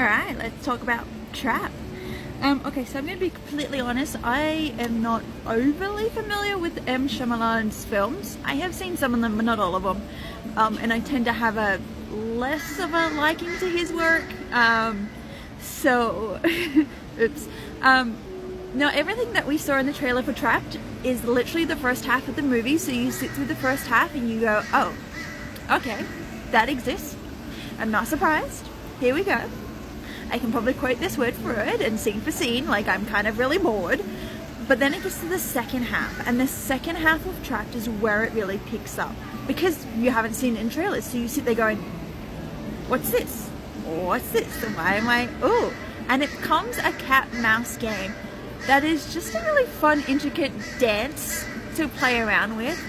Alright, let's talk about Trap. Okay, so I'm going to be completely honest, I am not overly familiar with M. Shyamalan's films. I have seen some of them, but not all of them. And I tend to have a less of a liking to his work. Oops. Now, everything that we saw in the trailer for Trapped is literally the first half of the movie, so you sit through the first half and you go, oh, okay, that exists. I'm not surprised. Here we go. I can probably quote this word for word and scene for scene, like I'm kind of really bored. But then it gets to the second half, and the second half of Trapped is where it really picks up. Because you haven't seen it in trailers, so you sit there going, what's this? What's this? Why am I, oh. And it becomes a cat-mouse game that is just a really fun, intricate dance to play around with.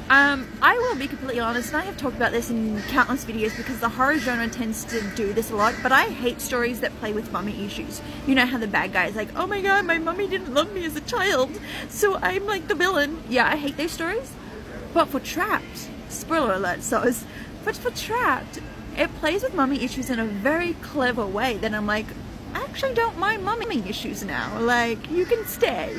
I will be completely honest, and I have talked about this in countless videos because the horror genre tends to do this a lot, but I hate stories that play with mummy issues. You know how the bad guy is like, oh my god, my mummy didn't love me as a child, so I'm like the villain. Yeah, I hate those stories. But for Trapped, spoiler alert, but for Trapped, it plays with mummy issues in a very clever way that I'm like, I actually don't mind mummy issues now. Like, you can stay.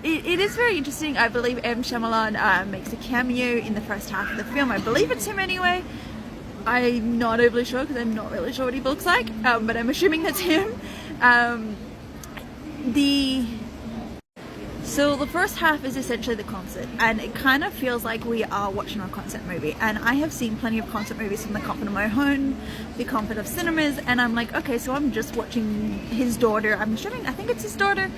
It is very interesting. I believe M. Shyamalan makes a cameo in the first half of the film. I believe it's him anyway. I'm not overly sure because I'm not really sure what he looks like, but I'm assuming that's him. So the first half is essentially the concert, and it kind of feels like we are watching a concert movie. And I have seen plenty of concert movies from the comfort of my home, the comfort of cinemas, and I'm like, okay, so I'm just watching his daughter, I think it's his daughter,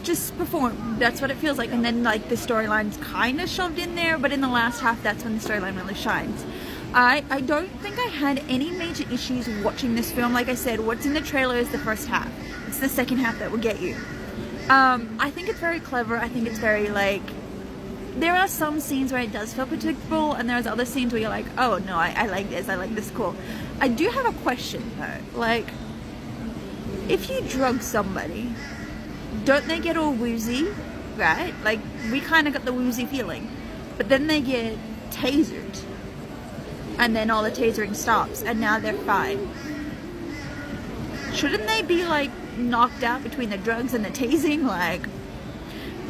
just perform. That's what it feels like. And then like the storyline's kind of shoved in there, but in the last half, that's when the storyline really shines. I don't think I had any major issues watching this film. Like I said, what's in the trailer is the first half. It's the second half that will get you. I think it's very clever. I think it's very like, there are some scenes where it does feel predictable, and there's other scenes where you're like, oh no, I like this cool. I do have a question though, like, if you drug somebody, don't they get all woozy, right? Like, we kind of got the woozy feeling, but then they get tasered, and then all the tasering stops, and now they're fine. Shouldn't they be like knocked out between the drugs and the tasing? Like,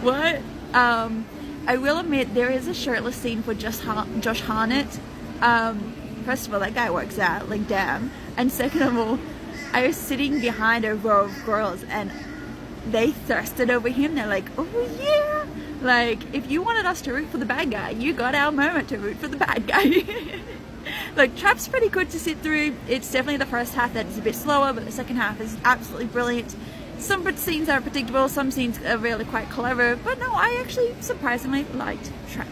what? I will admit there is a shirtless scene for Josh Hartnett. First of all, that guy works out, like damn. And second of all, I was sitting behind a row of girls and they thirsted over him. They're like, oh yeah, like if you wanted us to root for the bad guy, you got our moment to root for the bad guy. Like, Trap's pretty good to sit through. It's definitely the first half that is a bit slower, but the second half is absolutely brilliant. Some scenes are predictable, some scenes are really quite clever, but no, I actually surprisingly liked Trap.